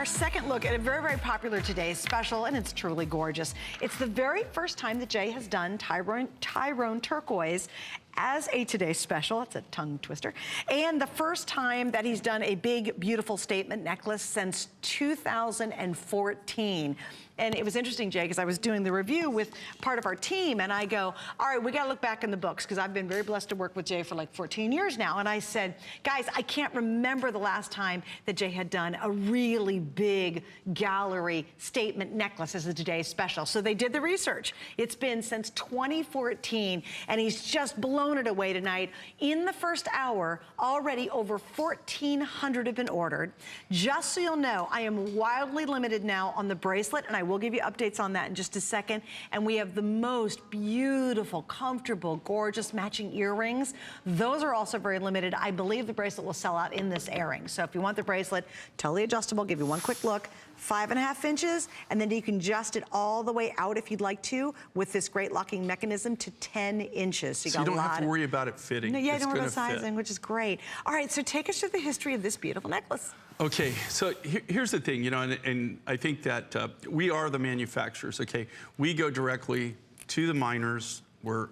Our second look at a very, very popular today's special, and it's truly gorgeous. It's the very first time that Jay has done Tyrone Turquoise as a Today Special. It's a tongue twister. And the first time that he's done a big, beautiful statement necklace since 2014. And it was interesting, Jay, because I was doing the review with part of our team, and I go, all right, we got to look back in the books, because I've been very blessed to work with Jay for like 14 years now. And I said, guys, I can't remember the last time that Jay had done a really big gallery statement necklace as a Today Special. So they did the research. It's been since 2014, and he's just blown it away tonight. In the first hour, already over 1,400 have been ordered. Just so you'll know, I am wildly limited now on the bracelet, and I will give you updates on that in just a second. And we have the most beautiful, comfortable, gorgeous matching earrings. Those are also very limited. I believe the bracelet will sell out in this airing. So if you want the bracelet, totally adjustable, give you one quick look. 5.5 inches, and then you can adjust it all the way out if you'd like to with this great locking mechanism to 10 inches. So you don't have to worry about it fitting. No, yeah, don't worry about sizing, which is great. All right, so take us through the history of this beautiful necklace. Okay, so here's the thing, you know, and I think that we are the manufacturers, okay? We go directly to the miners. We're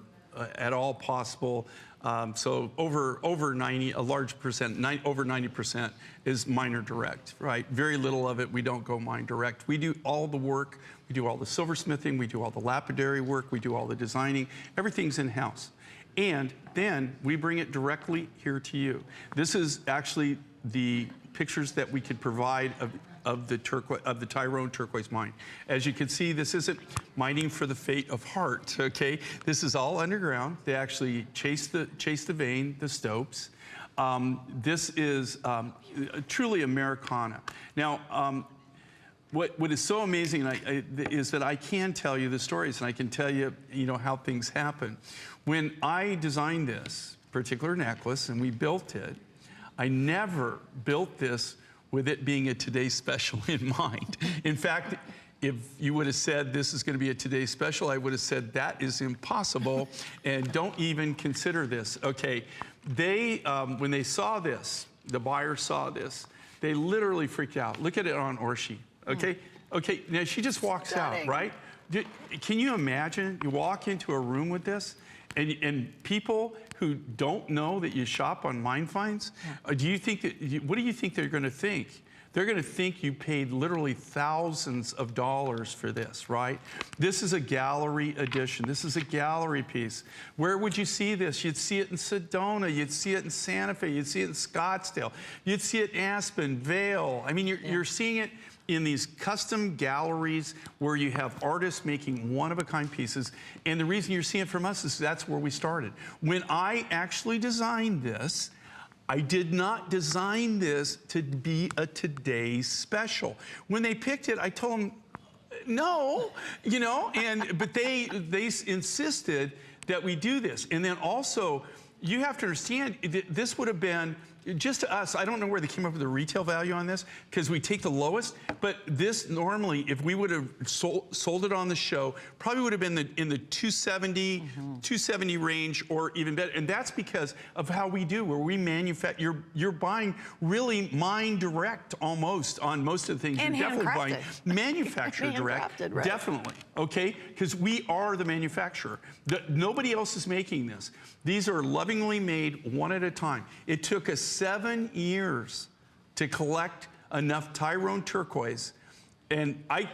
at all possible. So over 90, a large percent, over 90% is miner direct, right? Very little of it, we don't go mine direct. We do all the work, we do all the silversmithing, we do all the lapidary work, we do all the designing, everything's in-house. And then we bring it directly here to you. This is actually the pictures that we could provide of the Tyrone Turquoise mine. As you can see, this isn't mining for the fate of heart, okay? This is all underground. They actually chase the vein, the stopes. This is truly Americana. Now, what is so amazing is that I can tell you the stories, and I can tell you, how things happen. When I designed this particular necklace and we built it, I never built this with it being a Today Special in mind. In fact, if you would have said this is going to be a Today Special, I would have said that is impossible and don't even consider this. Okay, when they saw this, the buyer saw this, they literally freaked out. Look at it on Orshi, okay? Okay, now she just walks out, right? Can you imagine, you walk into a room with this, and people who don't know that you shop on Mine Finds, what do you think they're going to think? They're going to think you paid literally thousands of dollars for this, right? This is a gallery edition. This is a gallery piece. Where would you see this? You'd see it in Sedona. You'd see it in Santa Fe. You'd see it in Scottsdale. You'd see it in Aspen, Vail. I mean, you're seeing it in these custom galleries where you have artists making one-of-a-kind pieces. And the reason you're seeing it from us is that's where we started. When I actually designed this, I did not design this to be a Today Special. When they picked it, I told them, no, but they insisted that we do this. And then also, you have to understand, this would have been, just to us, I don't know where they came up with the retail value on this, because we take the lowest, but this normally, if we would have sold it on the show, probably would have been in the 270, 270 range or even better. And that's because of how we do, where we manufacture, you're buying really mine direct almost on most of the things. And you're definitely buying manufacturer direct, right? Definitely, okay? Because we are the manufacturer. Nobody else is making this. These are lovingly made one at a time. It took us 7 years to collect enough Tyrone Turquoise, and I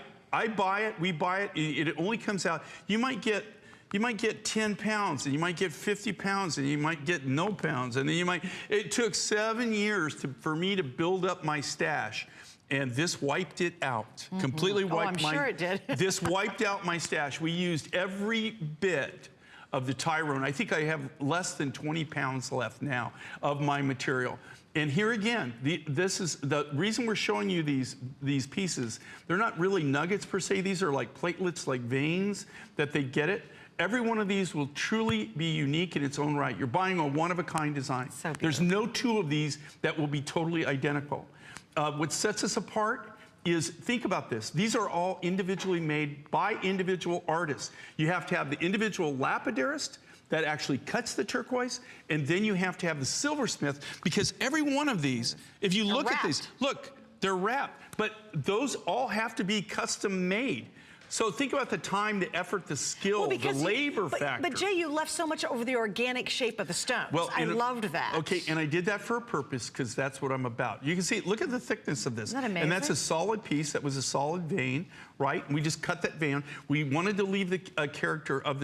buy it, we buy it, it only comes out, you might get 10 pounds, and you might get 50 pounds, and you might get no pounds, and then it took 7 years for me to build up my stash. And this wiped it out, completely wiped sure it did. This wiped out my stash. We used every bit of the Tyrone. I think I have less than 20 pounds left now of my material. And here again, this is the reason we're showing you these pieces. They're not really nuggets per se. These are like platelets, like veins that they get it. Every one of these will truly be unique in its own right. You're buying a one-of-a-kind design. So there's no two of these that will be totally identical. What sets us apart is, think about this. These are all individually made by individual artists. You have to have the individual lapidarist that actually cuts the turquoise, and then you have to have the silversmith, because every one of these, if you look at these, look, they're wrapped. But those all have to be custom made. So think about the time, the effort, the skill, the labor factor. But Jay, you left so much over the organic shape of the stones. Well, I loved that. Okay, and I did that for a purpose because that's what I'm about. You can see, look at the thickness of this. Isn't that amazing? And that's a solid piece. That was a solid vein, right? And we just cut that vein. We wanted to leave the character of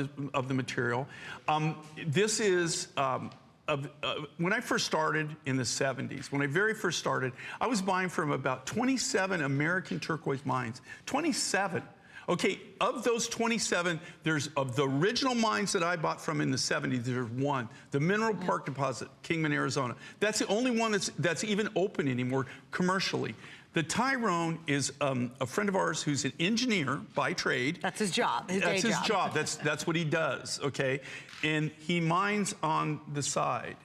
the material. This is. When I first started in the 70s, when I very first started, I was buying from about 27 American turquoise mines. 27. Okay, of those 27, there's of the original mines that I bought from in the 70s, there's one, the Mineral Park deposit, Kingman, Arizona. That's the only one that's even open anymore commercially. The Tyrone is a friend of ours who's an engineer by trade. That's his job, his day job. That's his job, that's what he does, okay? And he mines on the side.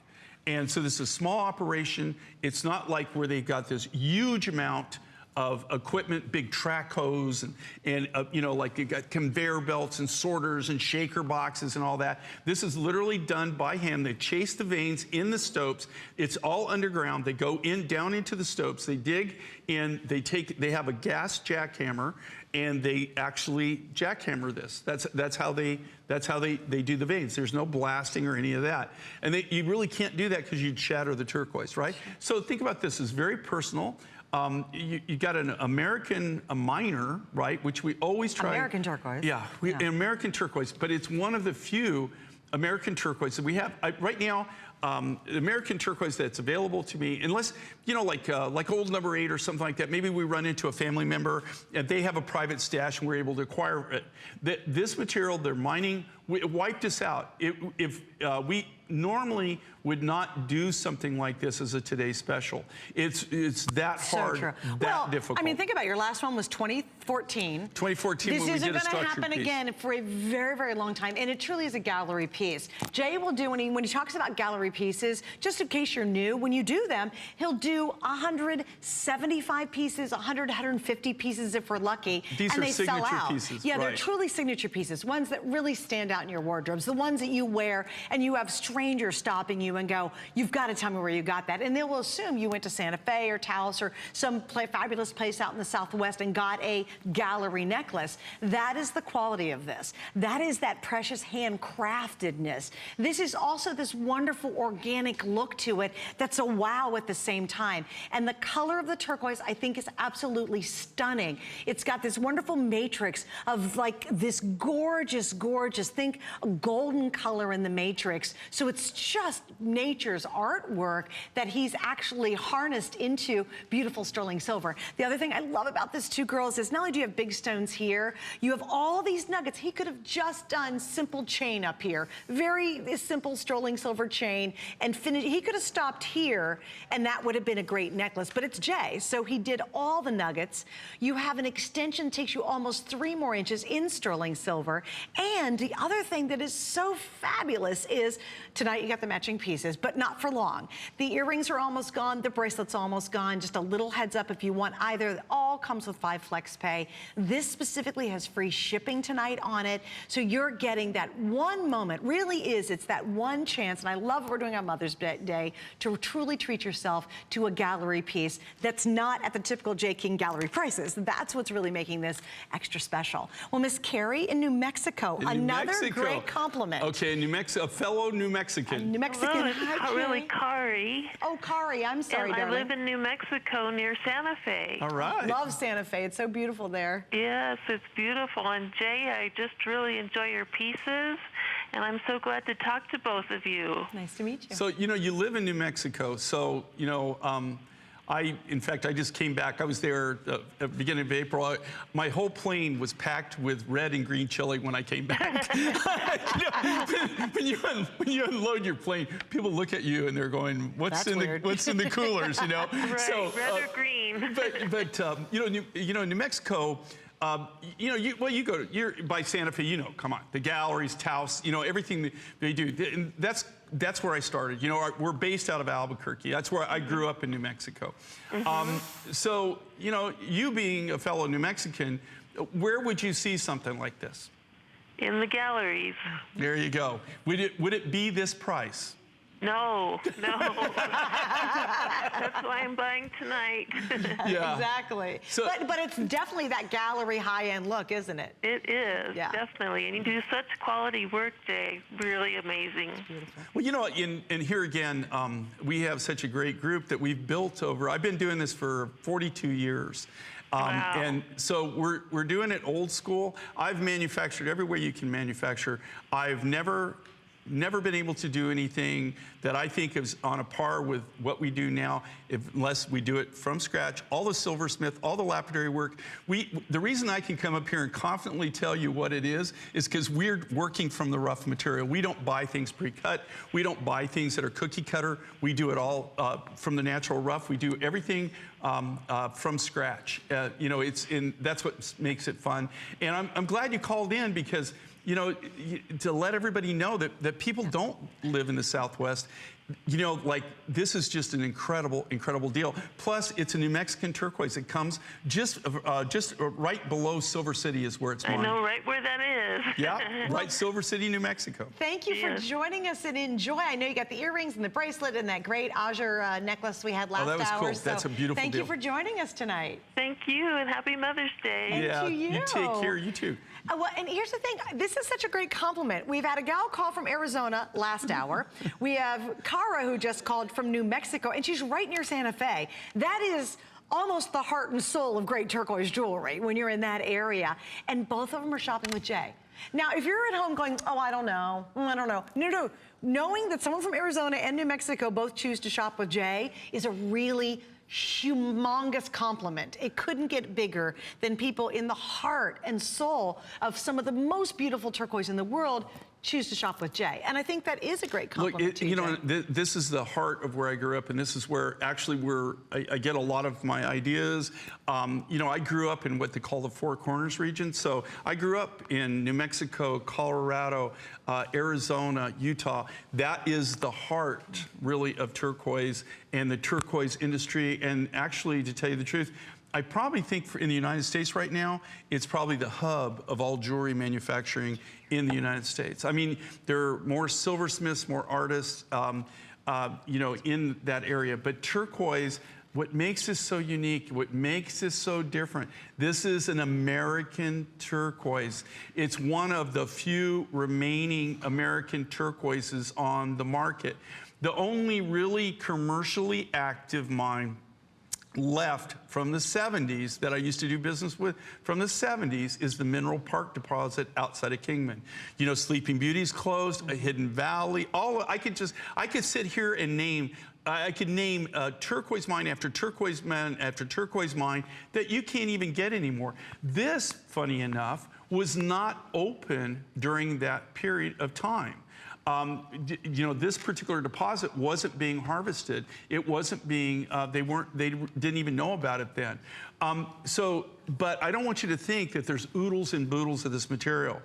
And so this is a small operation. It's not like where they've got this huge amount of equipment, big track hose, and you know, like you got conveyor belts and sorters and shaker boxes and all that. This is literally done by hand. They chase the veins in the stopes. It's all underground. They go down into the stopes. They dig in. They have a gas jackhammer, and they actually jackhammer this. That's how they do the veins. There's no blasting or any of that. And you really can't do that because you'd shatter the turquoise, right? So think about this. It's very personal. You got an American miner, right, which we always try. American turquoise. Yeah, an American turquoise, but it's one of the few American turquoise that we have. Right now, the American turquoise that's available to me, unless, you know, like old number 8 or something like that, maybe we run into a family member and they have a private stash and we're able to acquire it. This material, they're mining, we wiped us out. If we normally would not do something like this as a Today Special. It's that hard, that difficult. I mean, think about it. Your last one was 2014. 2014 when we did a structured piece. This isn't going to happen again for a very, very long time, and it truly is a gallery piece. Jay will do, when he talks about gallery pieces, just in case you're new, when you do them, he'll do 175 pieces, 100, 150 pieces if we're lucky, and they sell out. Pieces, yeah, right. They're truly signature pieces, ones that really stand out in your wardrobes, the ones that you wear and you have strangers stopping you and go, you've got to tell me where you got that. And they will assume you went to Santa Fe or Taos or some fabulous place out in the Southwest and got a gallery necklace. That is the quality of this. That is that precious handcraftedness. This is also this wonderful organic look to it that's a wow at the same time. And the color of the turquoise, I think, is absolutely stunning. It's got this wonderful matrix of like this gorgeous, gorgeous, think a golden color in the matrix. So it's just nature's artwork that he's actually harnessed into beautiful sterling silver. The other thing I love about this too, girls, is not only do you have big stones here, you have all these nuggets. He could have just done simple chain up here, very simple sterling silver chain, and finished. He could have stopped here, and that would have been a great necklace, but it's Jay, so he did all the nuggets. You have an extension, takes you almost 3 more inches in sterling silver, and the other thing that is so fabulous is, tonight you got the matching pieces, but not for long. The earrings are almost gone, the bracelet's almost gone. Just a little heads up if you want either. It all comes with 5 flex pay. This specifically has free shipping tonight on it, so you're getting that one moment. Really is, it's that one chance, and I love what we're doing on Mother's Day, to truly treat yourself to a gallery piece that's not at the typical J. King gallery prices. That's what's really making this extra special. Well, Miss Carrie in New Mexico, another great compliment. Okay, a fellow New Mexican. New Mexican. Really, Cory. Oh, Cory, I'm sorry, and darling. I live in New Mexico near Santa Fe. All right. Love Santa Fe. It's so beautiful there. Yes, it's beautiful. And Jay, I just really enjoy your pieces, and I'm so glad to talk to both of you. Nice to meet you. So, you know, you live in New Mexico, so, you know, in fact, I just came back. I was there at the beginning of April. My whole plane was packed with red and green chili when I came back. You know, when you unload your plane, people look at you and they're going, "What's in the coolers?" You know. Right, so, red or green. but you know, New Mexico. You know, you're by Santa Fe, you know, come on, the galleries, Taos, you know, everything that they do. And that's where I started. You know, we're based out of Albuquerque. That's where I grew up in New Mexico. So, you know, you being a fellow New Mexican, where would you see something like this? In the galleries. There you go. Would it be this price? No, no. That's why I'm buying tonight. Yeah. Exactly. So- but it's definitely that gallery high-end look, isn't it? It is, Yeah. definitely. And you do such quality work, Jay. Really amazing. Well, you know, and here again, we have such a great group that we've built over. I've been doing this for 42 years. Wow. And so we're doing it old school. I've manufactured every way you can manufacture. I've never been able to do anything that I think is on a par with what we do now, unless we do it from scratch. All the silversmith, all the lapidary work. The reason I can come up here and confidently tell you what it is because we're working from the rough material. We don't buy things pre-cut. We don't buy things that are cookie cutter. We do it all from the natural rough. We do everything from scratch. You know, that's what makes it fun. And I'm glad you called in because, you know, to let everybody know that people don't live in the Southwest. You know, like, this is just an incredible, incredible deal. Plus, it's a New Mexican turquoise. It comes just right below Silver City is where it's mined. I know right where that is. Yeah, right, Silver City, New Mexico. Thank you for joining us and enjoy. I know you got the earrings and the bracelet and that great azure necklace we had last that was hour. cool. That's a beautiful Thank deal. you for joining us tonight. Thank you, and happy Mother's Day. Thank you. You take care, you too. Well, and here's the thing. This is such a great compliment. We've had a gal call from Arizona last hour. We have Cara, who just called from New Mexico, and she's right near Santa Fe. That is almost the heart and soul of great turquoise jewelry when you're in that area. And both of them are shopping with Jay. Now, if you're at home going, oh, I don't know. No. Knowing that someone from Arizona and New Mexico both choose to shop with Jay is a really humongous compliment. It couldn't get bigger than people in the heart and soul of some of the most beautiful turquoise in the world choose to shop with Jay. And I think that is a great compliment to you, know, this is the heart of where I grew up, and this is where actually I get a lot of my ideas. You know, I grew up in what they call the Four Corners region. So I grew up in New Mexico, Colorado, Arizona, Utah. That is the heart, really, of turquoise and the turquoise industry. And actually, to tell you the truth, I probably think in the United States right now, it's probably the hub of all jewelry manufacturing in the United States. I mean, there are more silversmiths, more artists, you know, in that area. But turquoise, what makes this so unique, what makes this so different, this is an American turquoise. It's one of the few remaining American turquoises on the market. The only really commercially active mine left from the 70s that I used to do business with from the 70s is the Mineral Park deposit outside of Kingman. You know, Sleeping Beauty's closed, a Hidden Valley, I could sit here and name, I could name turquoise mine after turquoise mine after turquoise mine that you can't even get anymore. This, funny enough, was not open during that period of time. You know, this particular deposit wasn't being harvested. It wasn't being, they didn't even know about it then. But I don't want you to think that there's oodles and boodles of this material.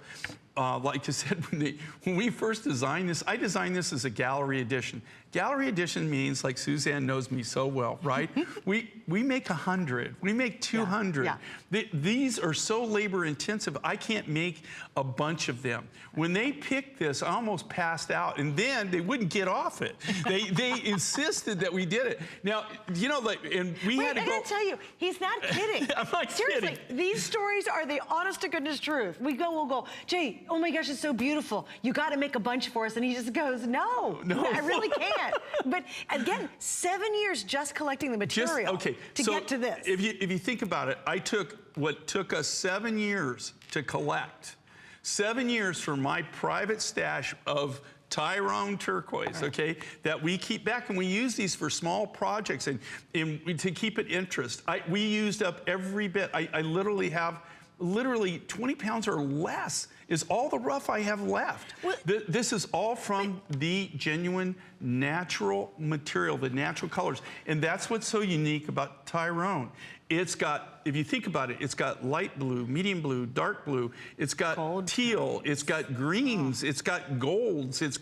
Like I said, when we first designed this, I designed this as a gallery edition. Gallery edition means, like Suzanne knows me so well, right? we make 100, we make 200. Yeah. These are so labor intensive, I can't make a bunch of them. When they picked this, I almost passed out, and then they wouldn't get off it. They insisted that we did it. Now, you know, like, and we had to go. I gotta tell you, he's not kidding. I'm not Seriously, kidding. These stories are the honest to goodness truth. We'll go, Jay, oh my gosh, it's so beautiful. You gotta make a bunch for us. And he just goes, no, I really can't. But again, 7 years just collecting the material to get to this. If you think about it, I took what took us 7 years to collect, 7 years for my private stash of Tyrone Turquoise, okay, that we keep back, and we use these for small projects and to keep it interest. We used up every bit. I literally have 20 pounds or less is all the rough I have left. This is all from the genuine natural material, the natural colors. And that's what's so unique about Tyrone. It's got, if you think about it, it's got light blue, medium blue, dark blue. It's got gold, teal. It's got greens. It's got golds. It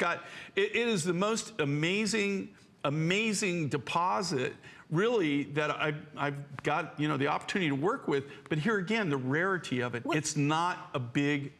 is the most amazing deposit really that I've got, you know, the opportunity to work with. But here again, the rarity of it. It's not a big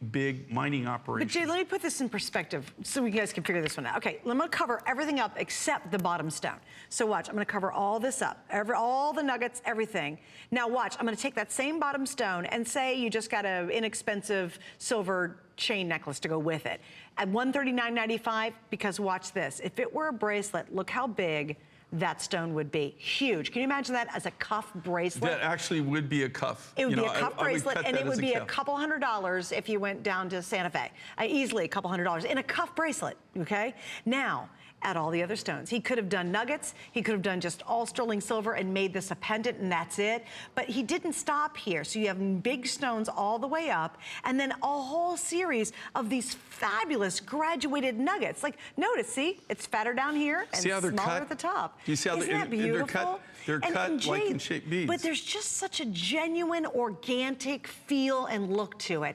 mining operation. But Jay, let me put this in perspective so you guys can figure this one out. Okay, I'm gonna cover everything up except the bottom stone. So watch, I'm gonna cover all this up, all the nuggets, everything. Now watch, I'm gonna take that same bottom stone and say you just got an inexpensive silver chain necklace to go with it. At $139.95, because watch this, if it were a bracelet, look how big that stone would be. Huge. Can you imagine that as a cuff bracelet? That actually would be a cuff. It would be a cuff bracelet, and it would be a couple $100s if you went down to Santa Fe. Easily a couple $100s in a cuff bracelet, okay? Now, add all the other stones. He could have done nuggets, he could have done just all sterling silver and made this a pendant and that's it. But he didn't stop here. So you have big stones all the way up and then a whole series of these fabulous graduated nuggets. Like notice, see, it's fatter down here and smaller at the top. You see how Isn't that beautiful? They're cut Jay, like in shaped beads. But there's just such a genuine, organic feel and look to it.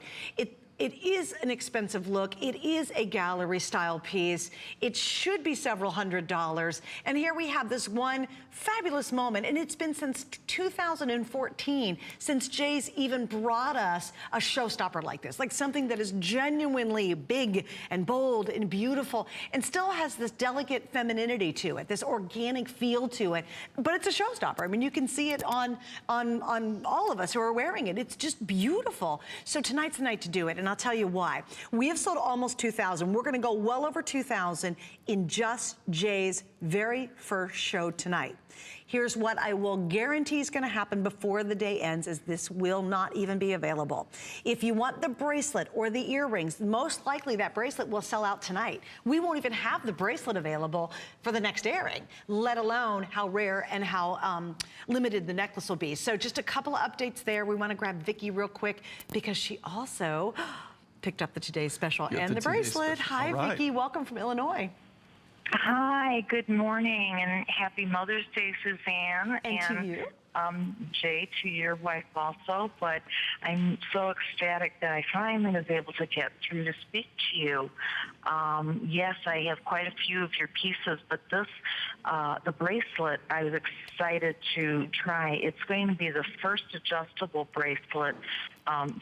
It is an expensive look. It is a gallery style piece. It should be several $100s. And here we have this one fabulous moment. And it's been since 2014 since Jay's even brought us a showstopper like this, like something that is genuinely big and bold and beautiful and still has this delicate femininity to it, this organic feel to it. But it's a showstopper. I mean, you can see it on all of us who are wearing it. It's just beautiful. So tonight's the night to do it. And I'll tell you why. We have sold almost 2,000. We're gonna go well over 2,000 in just Jay's very first show tonight. Here's what I will guarantee is gonna happen before the day ends is this will not even be available. If you want the bracelet or the earrings, most likely that bracelet will sell out tonight. We won't even have the bracelet available for the next airing, let alone how rare and how limited the necklace will be. So just a couple of updates there. We wanna grab Vicki real quick because she also picked up the Today's Special and the bracelet. Hi, Vicki, welcome from Illinois. Hi, good morning, and happy Mother's Day, Suzanne. And to you. Jay, to your wife also, but I'm so ecstatic that I finally was able to get through to speak to you. Yes, I have quite a few of your pieces, but this, the bracelet, I was excited to try. It's going to be the first adjustable bracelet,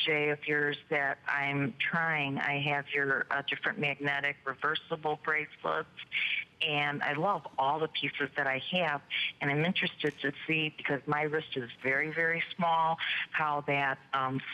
Jay, of yours that I'm trying. I have your different magnetic reversible bracelets, and I love all the pieces that I have, and I'm interested to see, because my wrist is very, very small, how that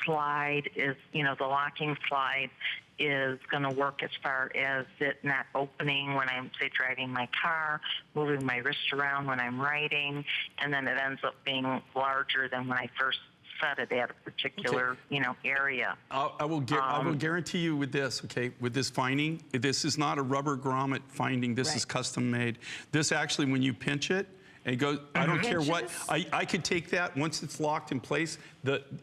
slide is, you know, the locking slide is going to work as far as it not opening when I'm, say, driving my car, moving my wrist around when I'm writing, and then it ends up being larger than when I first set it at a particular, you know, area. I will guarantee you with this, okay, with this finding, this is not a rubber grommet finding. This is custom made. This actually, when you pinch it, and it goes, I don't care what, I could take that, once it's locked in place,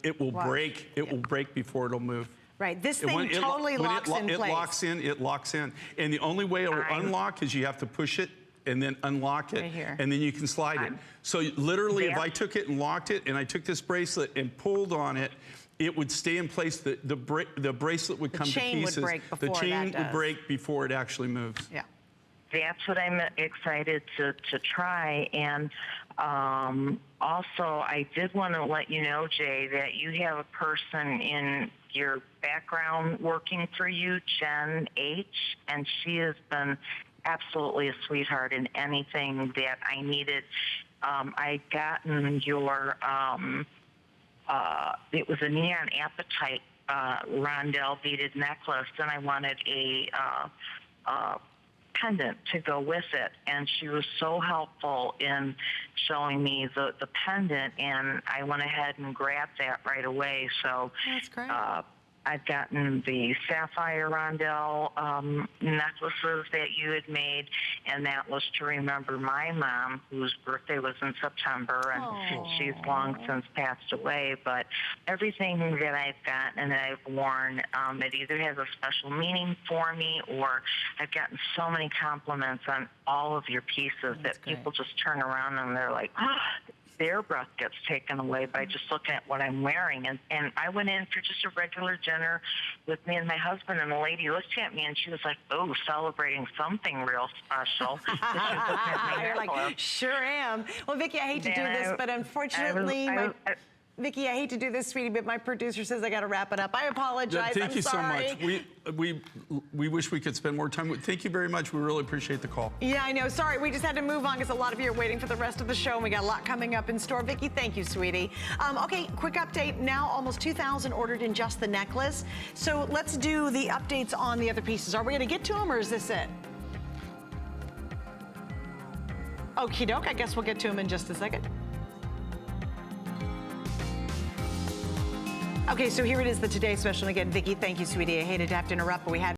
it will break. It will break before it'll move. Right, this thing totally locks in place. It locks in. And the only way it will unlock is you have to push it and then unlock it, and then you can slide it. So literally, if I took it and locked it, and I took this bracelet and pulled on it, it would stay in place. The bracelet would come to pieces. The chain would break before it actually moves. Yeah. That's what I'm excited to try. And also, I did want to let you know, Jay, that you have a person in your background working for you, Jen H., and she has been absolutely a sweetheart in anything that I needed. I gotten your, it was a neon apatite rondelle beaded necklace, and I wanted a pendant to go with it, and she was so helpful in showing me the pendant, and I went ahead and grabbed that right away. So that's great. I've gotten the sapphire rondelle necklaces that you had made, and that was to remember my mom, whose birthday was in September, and she's long since passed away. But everything that I've gotten and that I've worn, it either has a special meaning for me, or I've gotten so many compliments on all of your pieces that people just turn around and they're like, their breath gets taken away by just looking at what I'm wearing. And I went in for just a regular dinner with me and my husband, and the lady looked at me and she was like, oh, celebrating something real special. You're like, sure am. Well, Vicki, I hate to do this, but unfortunately, Vicki, I hate to do this, sweetie, but my producer says I got to wrap it up. I apologize. Thank you so much. We wish we could spend more time. Thank you very much. We really appreciate the call. Yeah, I know. Sorry, we just had to move on because a lot of you are waiting for the rest of the show, and we got a lot coming up in store. Vicki, thank you, sweetie. Okay, quick update. Now almost 2,000 ordered in just the necklace. So let's do the updates on the other pieces. Are we going to get to them, or is this it? Okie doke. I guess we'll get to them in just a second. Okay, so here it is, the Today Special. And again, Vicki, thank you, sweetie. I hated to have to interrupt, but we had